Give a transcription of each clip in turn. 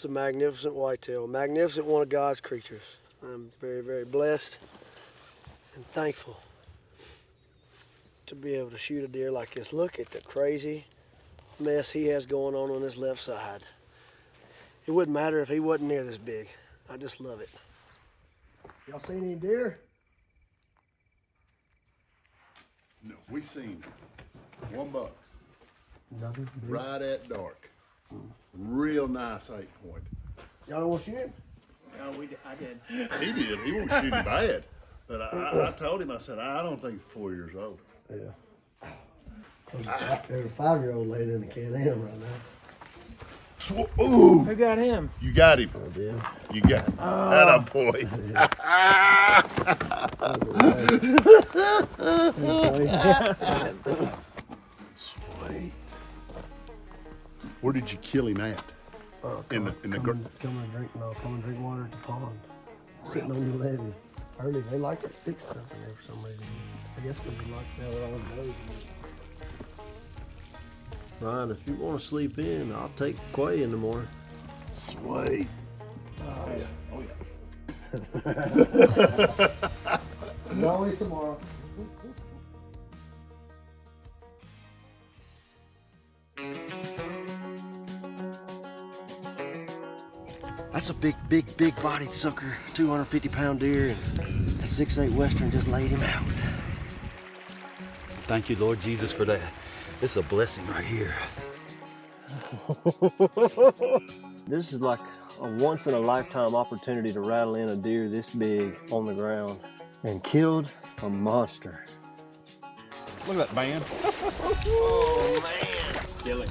a magnificent whitetail, magnificent one of God's creatures. I'm very, very blessed and thankful to be able to shoot a deer like this. Look at the crazy mess he has going on his left side. It wouldn't matter if he wasn't near this big. I just love it. Y'all seen any deer? No, we seen one buck. Nothing. Right at dark. Real nice 8-point. Y'all don't want to shoot him? No, I did. He did. He won't shoot him bad. But I told him, I said, I don't think he's 4 years old. Yeah. There's a 5-year-old laying in the Can-Am right now. Ooh, Who got him? you got him. I did. You got him. Atta boy. Sweet. Where did you kill him at? In the Come and drink water at the pond. Sitting on the levee. Early, they like to stick stuff in there for some reason. I guess because they like to have it on the nose. Ryan, if you want to sleep in, I'll take Quay in the morning. Sweet. Oh yeah. Always tomorrow. That's a big bodied sucker, 250-pound deer, and that 6'8" Western just laid him out. Thank you, Lord Jesus, for that. This is a blessing right here. This is like a once-in-a-lifetime opportunity to rattle in a deer this big on the ground, and killed a monster. Look at that band. Oh man. Killing.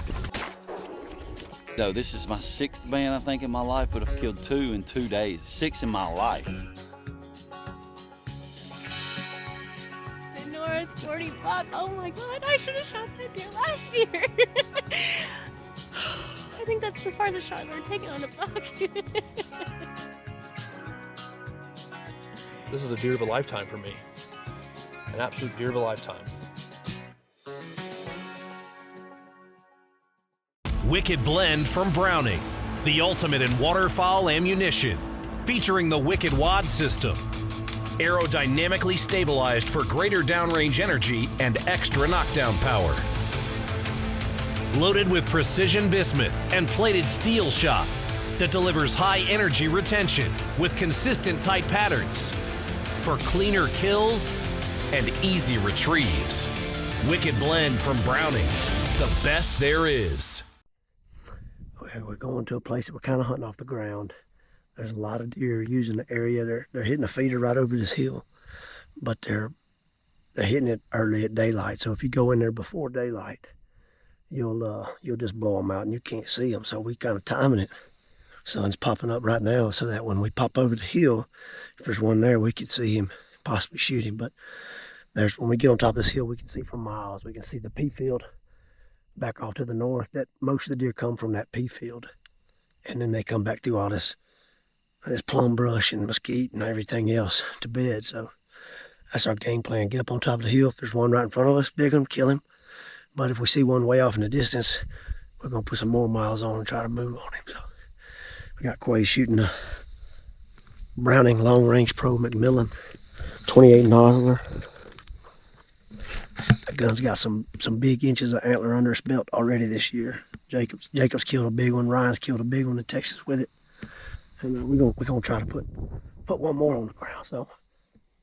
No, this is my 6th band, I think, in my life, but I've killed 2 in 2 days. 6 in my life. The North 40 buck. Oh my god, I should have shot that deer last year. I think that's the farthest shot I've ever taken on a buck. This is a deer of a lifetime for me. An absolute deer of a lifetime. Wicked Blend from Browning, the ultimate in waterfowl ammunition, featuring the Wicked Wad system. Aerodynamically stabilized for greater downrange energy and extra knockdown power. Loaded with precision bismuth and plated steel shot that delivers high energy retention with consistent tight patterns for cleaner kills and easy retrieves. Wicked Blend from Browning, the best there is. We're going to a place that we're kind of hunting off the ground. There's a lot of deer using the area. They're hitting a feeder right over this hill, but they're hitting it early at daylight. So if you go in there before daylight, you'll just blow them out and you can't see them. So we kind of timing it. Sun's popping up right now, so that when we pop over the hill, if there's one there, we could see him, possibly shoot him. But when we get on top of this hill, we can see for miles. We can see the pea field back off to the north. That most of the deer come from that pea field, and then they come back through all this plum brush and mesquite and everything else to bed. So that's our game plan. Get up on top of the hill. If there's one right in front of us, big one, kill him. But if we see one way off in the distance, we're gonna put some more miles on and try to move on him. So we got Quay shooting a Browning Long Range Pro Macmillan 28 nozzler. That gun's got some big inches of antler under its belt already this year. Jacob's killed a big one. Ryan's killed a big one in Texas with it. And we're gonna try to put one more on the ground. So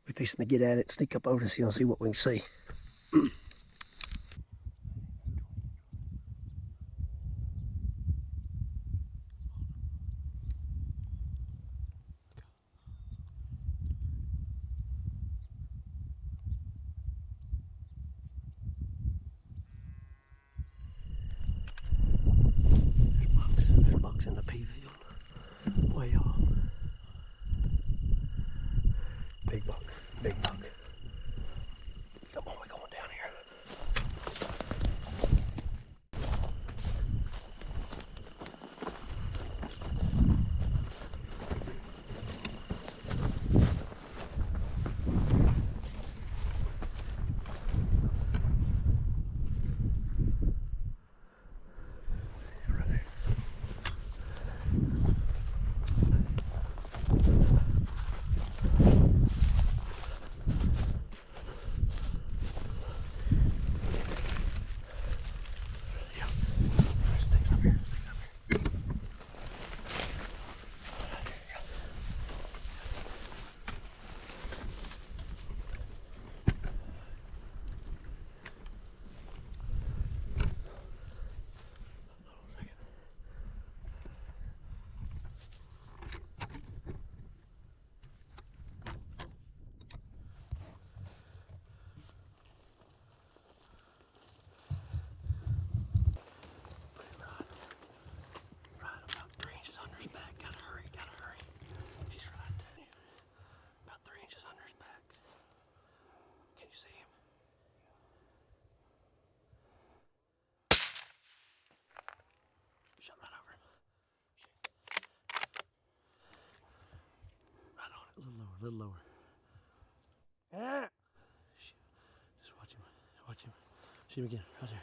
we're fixing to get at it, sneak up over this hill and see what we can see. There's bucks in the pea field. Way off. Big buck, big buck. Come on, we're going down here. Right there. You see him? Shot right over him. Right on it. A little lower. Ah! Shit. Just watch him. Watch him. See him again. Right there.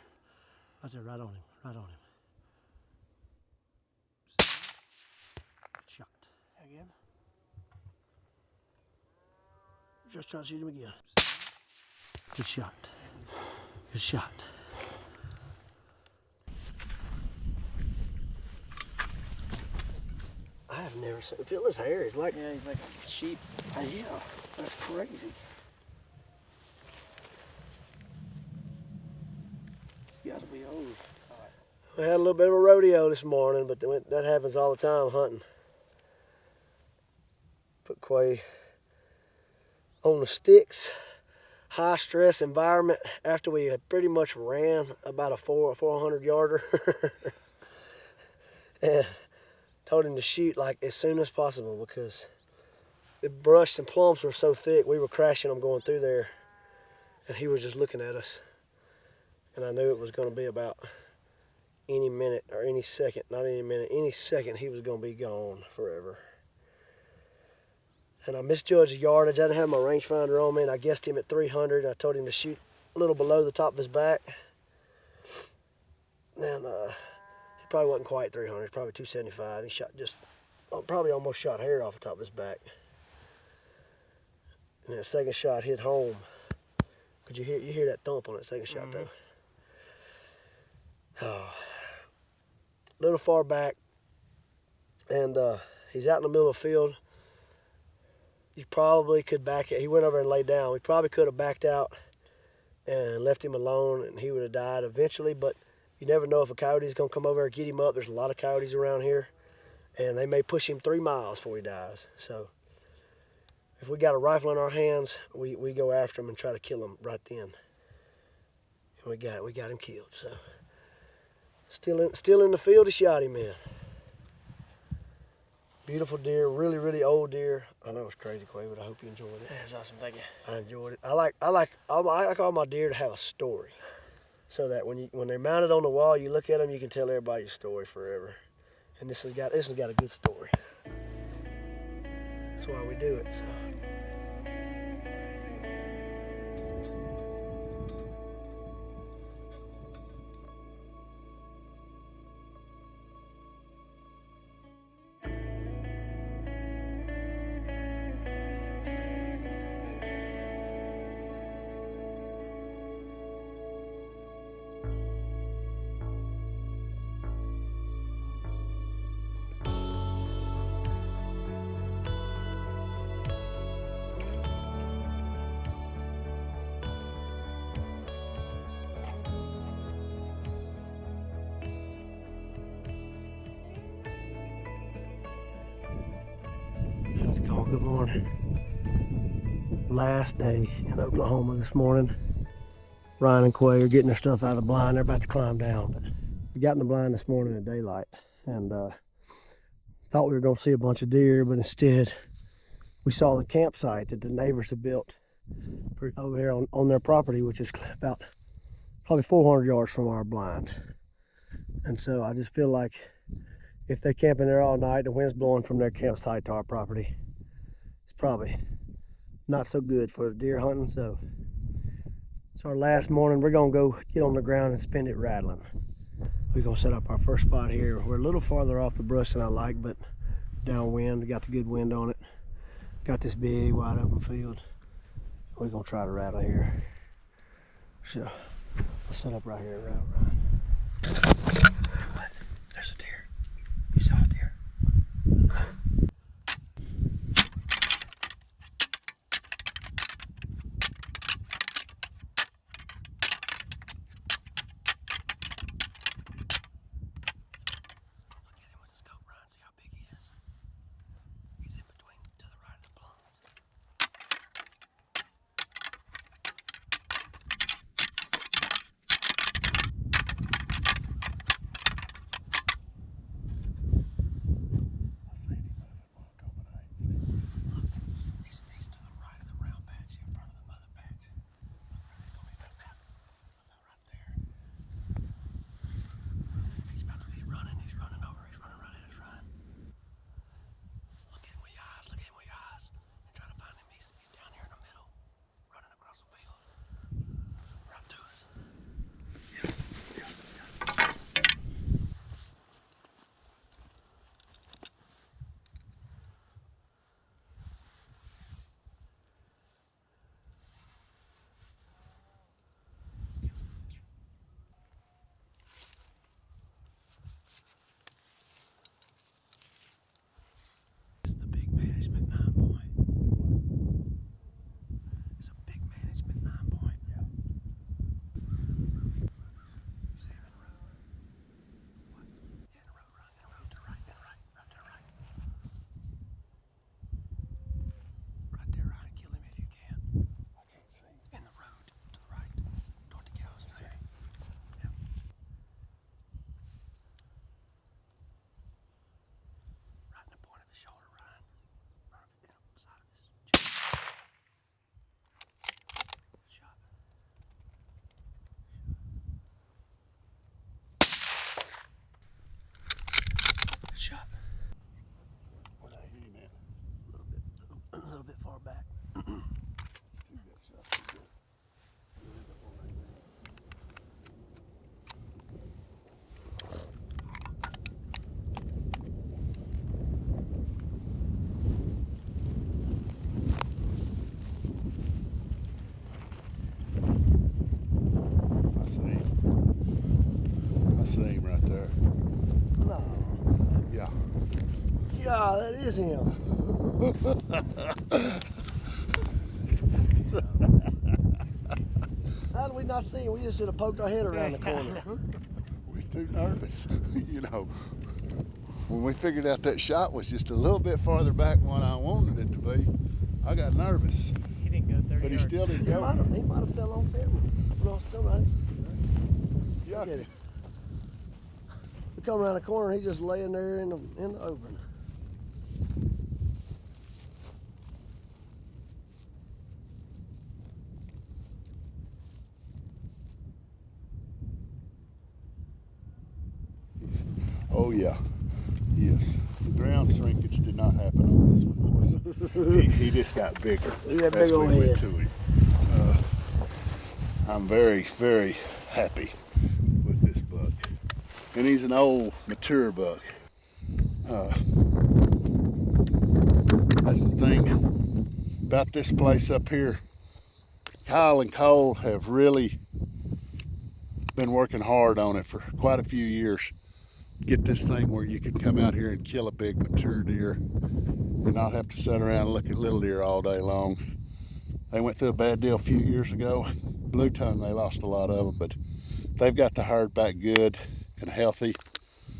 Right there. Right on him. Right on him. Good shot. Again. Just try to shoot him again. Good shot. Good shot. I have never seen. Feel his hair. He's like. Yeah, he's like a sheep. Yeah, that's crazy. He's got to be old. We had a little bit of a rodeo this morning, but that happens all the time hunting. Put Quay on the sticks, high stress environment after we had pretty much ran about a 400 yarder. And told him to shoot like as soon as possible because the brush and plums were so thick, we were crashing them going through there. And he was just looking at us. And I knew it was going to be about any minute or any second, not any minute, any second he was going to be gone forever. And I misjudged the yardage. I didn't have my rangefinder on me, and I guessed him at 300. I told him to shoot a little below the top of his back. And he probably wasn't quite 300, probably 275. He shot just, probably almost shot hair off the top of his back. And that second shot hit home. Could you hear that thump on that second shot though? Oh, a little far back, and he's out in the middle of the field. You probably could back it. He went over and laid down. We probably could have backed out and left him alone, and he would have died eventually. But you never know if a coyote's gonna come over and get him up. There's a lot of coyotes around here, and they may push him 3 miles before he dies. So if we got a rifle in our hands, we go after him and try to kill him right then. And we got him killed. So still in the field, he shot him in. Beautiful deer, really, really old deer. I know it's crazy, Quay, but I hope you enjoyed it. Yeah, it's awesome. Thank you. I enjoyed it. I like all my deer to have a story, so that when they're mounted on the wall, you look at them, you can tell everybody your story forever. And this has got a good story. That's why we do it. So. Good morning. Last day in Oklahoma this morning. Ryan and Quay are getting their stuff out of the blind. They're about to climb down. But we got in the blind this morning at daylight and thought we were going to see a bunch of deer, but instead we saw the campsite that the neighbors have built over here on their property, which is about probably 400 yards from our blind. And so I just feel like if they're camping there all night, the wind's blowing from their campsite to our property, probably not so good for deer hunting. So it's our last morning. We're gonna go get on the ground and spend it rattling. We're gonna set up our first spot here. We're a little farther off the brush than I like, but downwind, we got the good wind on it. Got this big wide open field. We're gonna try to rattle here. So I'll set up right here and rattle. There's a deer. You saw a deer. there. No. Yeah. Yeah, that is him. How did we not see him? We just should have poked our head around the corner. We was too nervous. You know, when we figured out that shot was just a little bit farther back than what I wanted it to be, I got nervous. He didn't go 30 But he yards. still didn't He go. might have fell on camera. No, still not. Yeah. Look at him. We come around the corner, he's just laying there in the open. Oh yeah. Yes. The ground shrinkage did not happen on this one, boys. he just got bigger Look at that as big we old went head. to him. I'm very, very happy with this buck. And he's an old, mature buck. That's the thing about this place up here. Kyle and Cole have really been working hard on it for quite a few years. Get this thing where you can come out here and kill a big mature deer and not have to sit around and look at little deer all day long. They went through a bad deal a few years ago. Blue tongue, they lost a lot of them, but they've got the herd back good and healthy,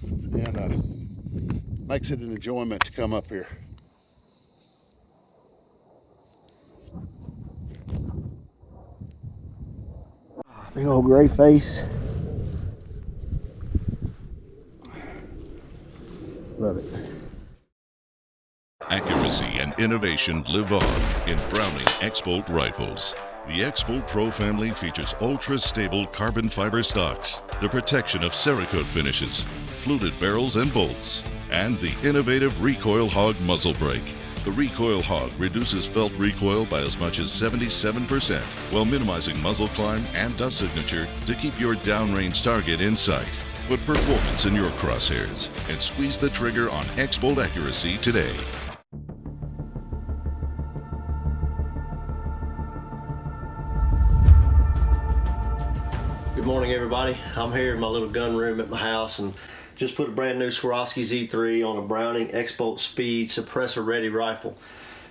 and makes it an enjoyment to come up here. Big old gray face. Love it. Accuracy and innovation live on in Browning X-Bolt rifles. The X-Bolt Pro family features ultra-stable carbon fiber stocks, the protection of Cerakote finishes, fluted barrels and bolts, and the innovative Recoil Hog muzzle brake. The Recoil Hog reduces felt recoil by as much as 77% while minimizing muzzle climb and dust signature to keep your downrange target in sight. Put performance in your crosshairs and squeeze the trigger on X-Bolt accuracy today. Good morning, everybody. I'm here in my little gun room at my house and just put a brand new Swarovski Z3 on a Browning X-Bolt Speed suppressor ready rifle,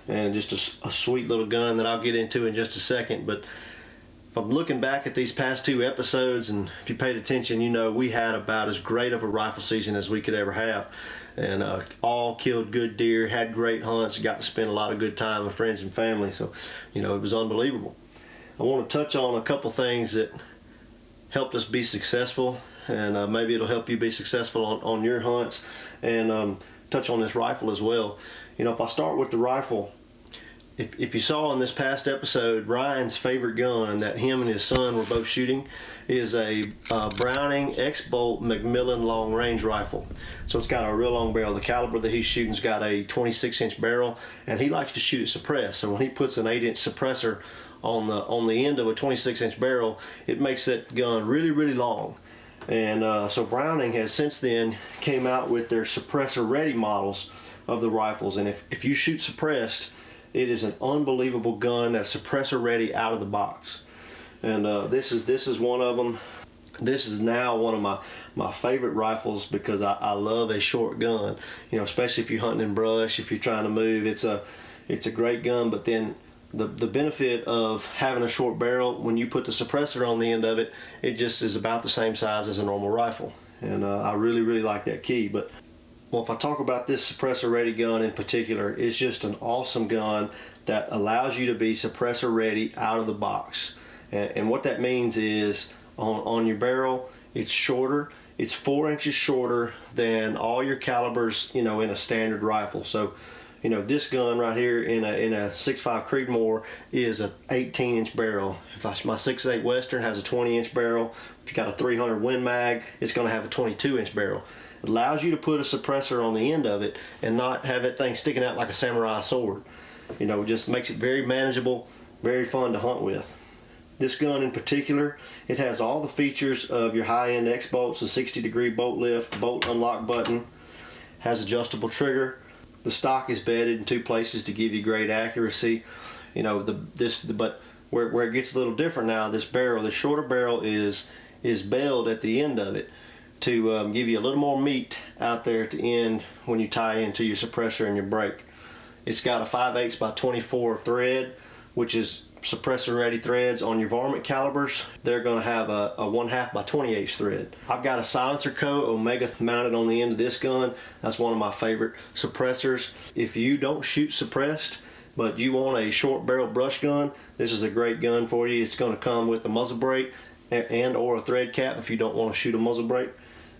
and just a sweet little gun that I'll get into in just a second. But if I'm looking back at these past two episodes, and if you paid attention, you know we had about as great of a rifle season as we could ever have, and all killed good deer, had great hunts, got to spend a lot of good time with friends and family. So you know, it was unbelievable. I want to touch on a couple things that helped us be successful, and maybe it'll help you be successful on your hunts, and touch on this rifle as well. You know, if I start with the rifle, if you saw in this past episode, Ryan's favorite gun that him and his son were both shooting is a Browning X-Bolt McMillan long range rifle. So it's got a real long barrel. The caliber that he's shooting's got a 26-inch barrel, and he likes to shoot it suppressed. So when he puts an 8-inch suppressor on the end of a 26-inch barrel, it makes that gun really, really long. And so Browning has since then came out with their suppressor ready models of the rifles, and if you shoot suppressed, it is an unbelievable gun that's suppressor ready out of the box. And this is one of them. This is now one of my favorite rifles because I love a short gun. You know, especially if you're hunting in brush, if you're trying to move, it's a great gun. But then the benefit of having a short barrel, when you put the suppressor on the end of it, it just is about the same size as a normal rifle. And I really, really like that key. But well, if I talk about this suppressor ready gun in particular, it's just an awesome gun that allows you to be suppressor ready out of the box. And what that means is on your barrel, it's shorter. It's 4 inches shorter than all your calibers, you know, in a standard rifle. So, you know, this gun right here in a 6.5 Creedmoor is an 18-inch barrel. My 6.8 Western has a 20-inch barrel. If you got a 300 Win Mag, it's going to have a 22-inch barrel. It allows you to put a suppressor on the end of it and not have that thing sticking out like a samurai sword. You know, it just makes it very manageable, very fun to hunt with. This gun in particular, it has all the features of your high-end X-Bolts, a 60-degree bolt lift, bolt unlock button, has adjustable trigger. The stock is bedded in two places to give you great accuracy. You know, but where it gets a little different now, this barrel, the shorter barrel is belled at the end of it. to give you a little more meat out there at the end when you tie into your suppressor and your brake. It's got a 5/8 by 24 thread, which is suppressor ready threads. On your varmint calibers, they're going to have a 1/2 by 28 thread. I've got a silencer coat Omega mounted on the end of this gun. That's one of my favorite suppressors. If you don't shoot suppressed, but you want a short barrel brush gun, this is a great gun for you. It's going to come with a muzzle brake and or a thread cap if you don't want to shoot a muzzle brake,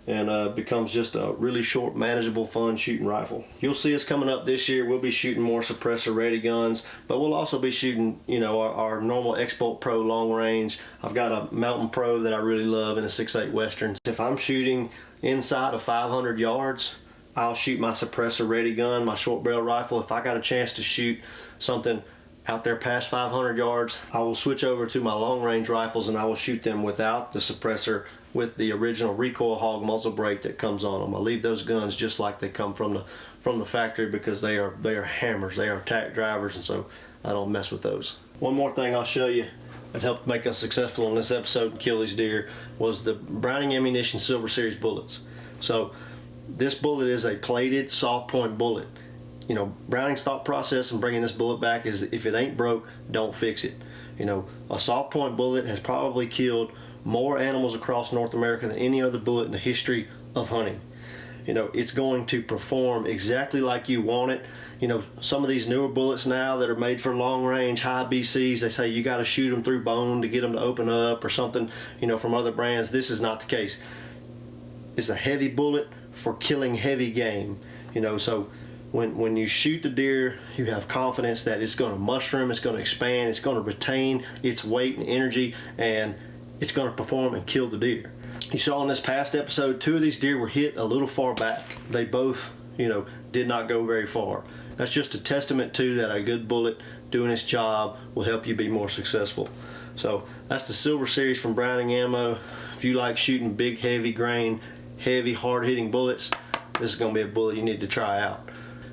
and becomes just a really short, manageable, fun shooting rifle. You'll see us coming up this year. We'll be shooting more suppressor ready guns, but we'll also be shooting, you know, our normal X-Bolt Pro long range. I've got a Mountain Pro that I really love in a 6.8 Western. If I'm shooting inside of 500 yards, I'll shoot my suppressor ready gun, my short barrel rifle. If I got a chance to shoot something out there past 500 yards, I will switch over to my long range rifles and I will shoot them without the suppressor, with the original recoil hog muzzle brake that comes on them. I leave those guns just like they come from the factory, because they are hammers, they are tack drivers, and so I don't mess with those. One more thing I'll show you that helped make us successful in this episode and kill these deer was the Browning Ammunition Silver Series bullets. So this bullet is a plated soft point bullet. You know, Browning's thought process in bringing this bullet back is, if it ain't broke, don't fix it. You know, a soft point bullet has probably killed more animals across North America than any other bullet in the history of hunting. You know, it's going to perform exactly like you want it. You know, some of these newer bullets now that are made for long range, high BCs, they say you got to shoot them through bone to get them to open up or something, you know, from other brands. This is not the case. It's a heavy bullet for killing heavy game. You know, so when you shoot the deer, you have confidence that it's going to mushroom, it's going to expand, it's going to retain its weight and energy, and it's going to perform and kill the deer. You saw in this past episode, 2 of these deer were hit a little far back. They both, you know, did not go very far. That's just a testament to that a good bullet doing its job will help you be more successful. So that's the Silver Series from Browning Ammo. If you like shooting big, heavy grain, heavy, hard-hitting bullets, this is going to be a bullet you need to try out.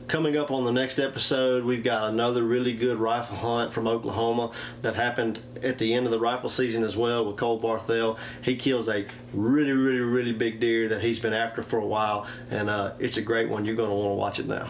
Coming up on the next episode, we've got another really good rifle hunt from Oklahoma that happened at the end of the rifle season as well with Cole Barthel. He kills a really big deer that he's been after for a while, and it's a great one. You're going to want to watch it now.